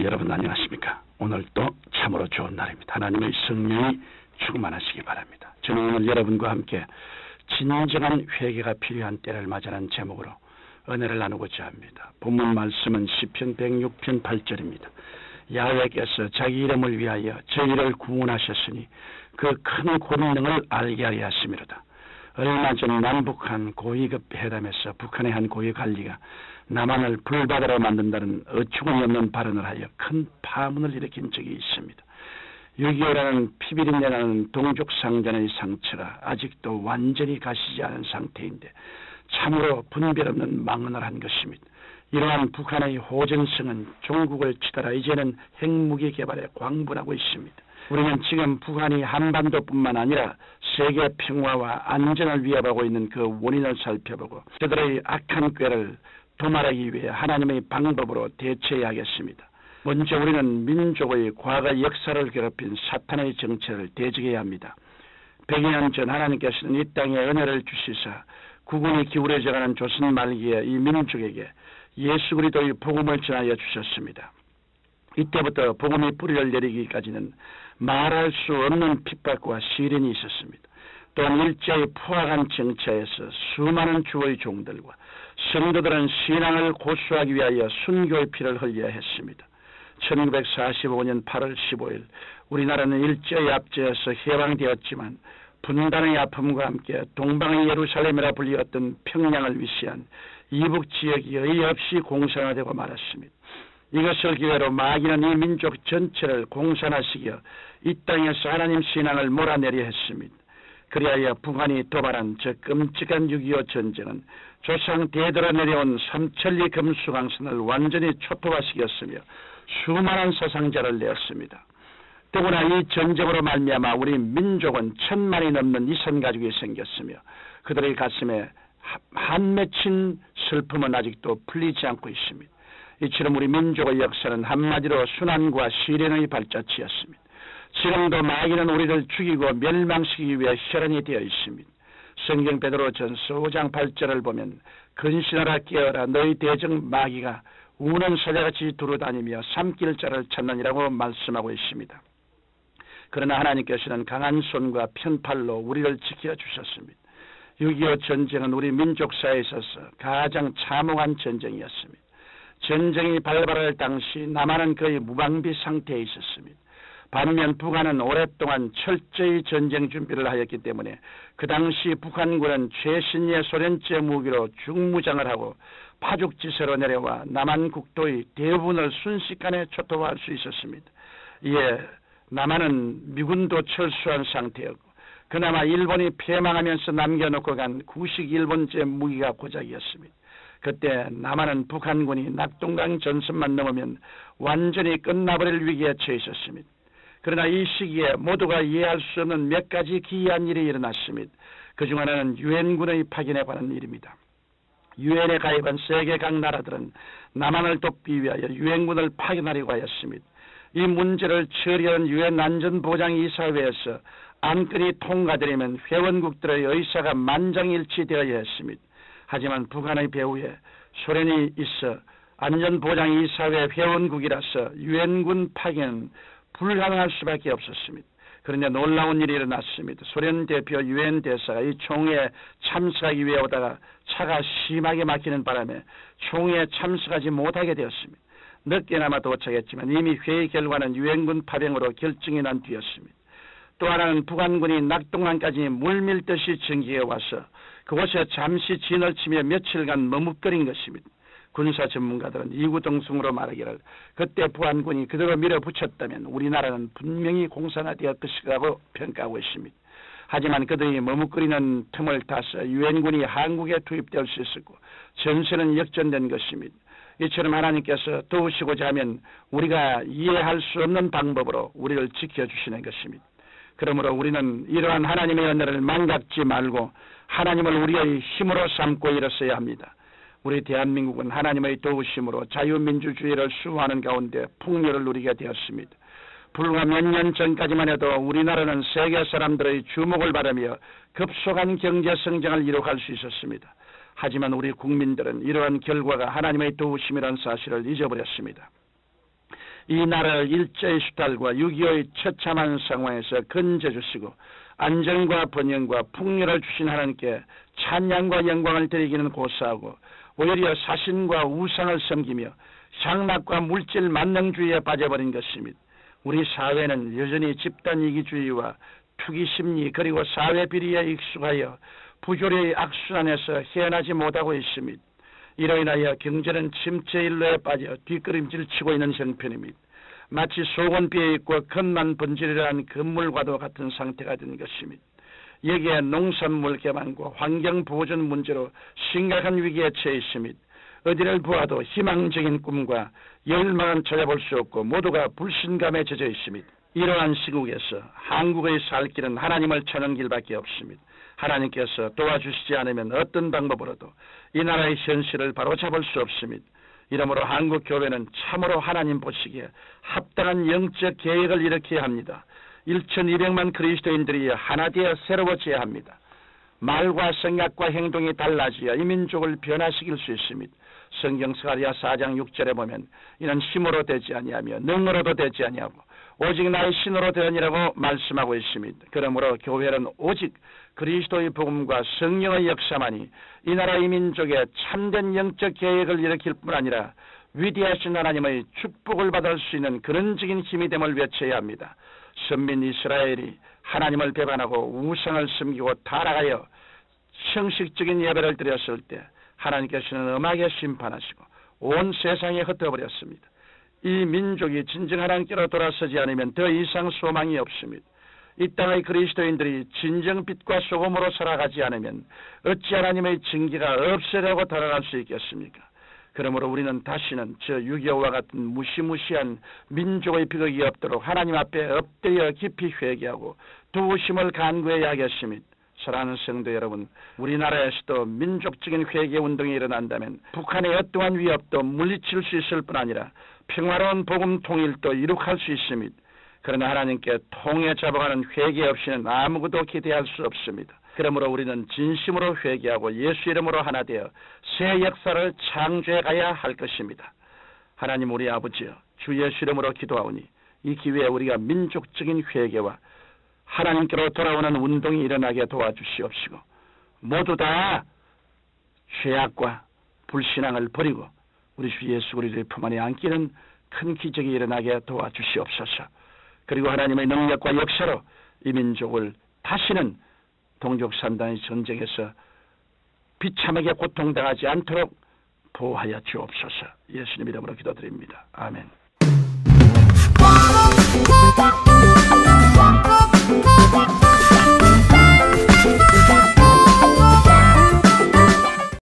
여러분 안녕하십니까? 오늘도 참으로 좋은 날입니다. 하나님의 성령이 충만하시기 바랍니다. 저는 오늘 여러분과 함께 진정한 회개가 필요한 때를 맞이하는 제목으로 은혜를 나누고자 합니다. 본문 말씀은 시편 106편 8절입니다. 야훼께서 자기 이름을 위하여 저희를 구원하셨으니 그 큰 권능을 알게 하려 하심이로다. 얼마 전 남북한 고위급 회담에서 북한의 한 고위 관리가 남한을 불바다로 만든다는 어처구니 없는 발언을 하여 큰 파문을 일으킨 적이 있습니다. 6.25라는 피비린내 나는 동족상전의 상처가 아직도 완전히 가시지 않은 상태인데 참으로 분별 없는 망언을 한 것입니다. 이러한 북한의 호전성은 종국을 치달아 이제는 핵무기 개발에 광분하고 있습니다. 우리는 지금 북한이 한반도뿐만 아니라 세계 평화와 안전을 위협하고 있는 그 원인을 살펴보고 그들의 악한 꾀를 도말하기 위해 하나님의 방법으로 대처해야 하겠습니다. 먼저 우리는 민족의 과거 역사를 괴롭힌 사탄의 정체를 대적해야 합니다. 100여 년 전 하나님께서는 이 땅에 은혜를 주시사 국군이 기울어져가는 조선 말기에 이 민족에게 예수 그리스도의 복음을 전하여 주셨습니다. 이때부터 복음의 뿌리를 내리기까지는 말할 수 없는 핍박과 시련이 있었습니다. 또한 일제의 포악한 정치에서 수많은 주의 종들과 성도들은 신앙을 고수하기 위하여 순교의 피를 흘려야 했습니다. 1945년 8월 15일 우리나라는 일제의 압제에서 해방되었지만 분단의 아픔과 함께 동방의 예루살렘이라 불리었던 평양을 위시한 이북 지역이 의없이 공산화되고 말았습니다. 이것을 기회로 마귀는 이 민족 전체를 공산화시켜 이 땅에서 하나님 신앙을 몰아내려 했습니다. 그리하여 북한이 도발한 저 끔찍한 6.25 전쟁은 조상 대대로 내려온 삼천리 금수강선을 완전히 초토화시켰으며 수많은 사상자를 내었습니다. 더구나 이 전쟁으로 말미암아 우리 민족은 1000만이 넘는 이산 가족이 생겼으며 그들의 가슴에 한 맺힌 슬픔은 아직도 풀리지 않고 있습니다. 이처럼 우리 민족의 역사는 한마디로 순환과 시련의 발자취였습니다. 지금도 마귀는 우리를 죽이고 멸망시키기 위해 혈안이 되어 있습니다. 성경 베드로전서 5장 8절을 보면 근신하라 깨어라 너희 대적 마귀가 우는 사자같이 두루다니며 삼킬 자를 찾느니라고 말씀하고 있습니다. 그러나 하나님께서는 강한 손과 편팔로 우리를 지켜주셨습니다. 6.25 전쟁은 우리 민족사에 있어서 가장 참혹한 전쟁이었습니다. 전쟁이 발발할 당시 남한은 거의 무방비 상태에 있었습니다. 반면 북한은 오랫동안 철저히 전쟁 준비를 하였기 때문에 그 당시 북한군은 최신의 소련제 무기로 중무장을 하고 파죽지세로 내려와 남한 국토의 대부분을 순식간에 초토화할 수 있었습니다. 이에 남한은 미군도 철수한 상태였고 그나마 일본이 패망하면서 남겨놓고 간 구식 일본제 무기가 고작이었습니다. 그때 남한은 북한군이 낙동강 전선만 넘으면 완전히 끝나버릴 위기에 처해 있었습니다. 그러나 이 시기에 모두가 이해할 수 없는 몇 가지 기이한 일이 일어났습니다. 그중 하나는 유엔군의 파견에 관한 일입니다. 유엔에 가입한 세계 각 나라들은 남한을 돕기 위하여 유엔군을 파견하려고 하였습니다. 이 문제를 처리하는 유엔 안전보장이사회에서 안건이 통과되려면 회원국들의 의사가 만장일치되어야 했습니다. 하지만 북한의 배후에 소련이 있어 안전보장이사회 회원국이라서 유엔군 파견은 불가능할 수밖에 없었습니다. 그런데 놀라운 일이 일어났습니다. 소련 대표 유엔 대사가 이 총회에 참석하기 위해 오다가 차가 심하게 막히는 바람에 총회에 참석하지 못하게 되었습니다. 늦게나마 도착했지만 이미 회의 결과는 유엔군 파병으로 결정이 난 뒤였습니다. 또 하나는 북한군이 낙동강까지 물밀듯이 전기해 와서 그곳에 잠시 진을 치며 며칠간 머뭇거린 것입니다. 군사 전문가들은 이구동성으로 말하기를 그때 북한군이 그대로 밀어붙였다면 우리나라는 분명히 공산화되었을 것이라고 평가하고 있습니다. 하지만 그들이 머뭇거리는 틈을 타서 유엔군이 한국에 투입될 수 있었고 전세는 역전된 것입니다. 이처럼 하나님께서 도우시고자 하면 우리가 이해할 수 없는 방법으로 우리를 지켜주시는 것입니다. 그러므로 우리는 이러한 하나님의 은혜를 망각지 말고 하나님을 우리의 힘으로 삼고 일어서야 합니다. 우리 대한민국은 하나님의 도우심으로 자유민주주의를 수호하는 가운데 풍요를 누리게 되었습니다. 불과 몇 년 전까지만 해도 우리나라는 세계 사람들의 주목을 받으며 급속한 경제 성장을 이룩할 수 있었습니다. 하지만 우리 국민들은 이러한 결과가 하나님의 도우심이라는 사실을 잊어버렸습니다. 이 나라를 일제의 수탈과 6.25의 처참한 상황에서 건져주시고 안정과 번영과 풍요를 주신 하나님께 찬양과 영광을 드리기는 고사하고 오히려 사신과 우상을 섬기며 향락과 물질 만능주의에 빠져버린 것입니다. 우리 사회는 여전히 집단이기주의와 투기심리 그리고 사회비리에 익숙하여 부조리의 악순환에서 헤어나지 못하고 있습니다. 이로 인하여 경제는 침체일로에 빠져 뒷걸음질 치고 있는 형편입니다. 마치 속은 비어있고 겉만 번지르르한 건물과도 같은 상태가 된 것입니다. 여기에 농산물 개발과 환경보존 문제로 심각한 위기에 처해 있습니다. 어디를 보아도 희망적인 꿈과 열망은 찾아볼 수 없고 모두가 불신감에 젖어 있습니다. 이러한 시국에서 한국의 살 길은 하나님을 찾는 길밖에 없습니다. 하나님께서 도와주시지 않으면 어떤 방법으로도 이 나라의 현실을 바로잡을 수 없습니다. 이러므로 한국 교회는 참으로 하나님 보시기에 합당한 영적 계획을 일으켜야 합니다. 1,200만 그리스도인들이 하나 되어 새로워져야 합니다. 말과 생각과 행동이 달라져야 이 민족을 변화시킬 수 있습니다. 성경 스가랴 4장 6절에 보면 이는 힘으로 되지 아니하며 능으로도 되지 아니하고 오직 나의 신으로 되느니라고 말씀하고 있습니다. 그러므로 교회는 오직 그리스도의 복음과 성령의 역사만이 이 나라 이 민족의 참된 영적 계획을 일으킬 뿐 아니라 위대하신 하나님의 축복을 받을 수 있는 근원적인 힘이 됨을 외쳐야 합니다. 선민 이스라엘이 하나님을 배반하고 우상을 섬기고 타락하여 형식적인 예배를 드렸을 때 하나님께서는 엄하게 심판하시고 온 세상에 흩어버렸습니다. 이 민족이 진정 하나님께로 돌아서지 않으면 더 이상 소망이 없습니다. 이 땅의 그리스도인들이 진정 빛과 소금으로 살아가지 않으면 어찌 하나님의 징계가 없애라고 달아날 수 있겠습니까? 그러므로 우리는 다시는 저 6.25와 같은 무시무시한 민족의 비극이 없도록 하나님 앞에 엎드려 깊이 회개하고 도우심을 간구해야 하겠습니다. 사랑하는 성도 여러분, 우리나라에서도 민족적인 회개 운동이 일어난다면 북한의 어떠한 위협도 물리칠 수 있을 뿐 아니라 평화로운 복음 통일도 이룩할 수 있습니다. 그러나 하나님께 통해 잡아가는 회개 없이는 아무것도 기대할 수 없습니다. 그러므로 우리는 진심으로 회개하고 예수 이름으로 하나 되어 새 역사를 창조해 가야 할 것입니다. 하나님 우리 아버지여, 주 예수 이름으로 기도하오니 이 기회에 우리가 민족적인 회개와 하나님께로 돌아오는 운동이 일어나게 도와주시옵시고 모두 다 죄악과 불신앙을 버리고 우리 주 예수 그리스도의 품 안에 안기는 큰 기적이 일어나게 도와주시옵소서. 그리고 하나님의 능력과 역사로 이 민족을 다시는 동족산단의 전쟁에서 비참하게 고통당하지 않도록 보호하여 주옵소서. 예수님 이름으로 기도드립니다. 아멘.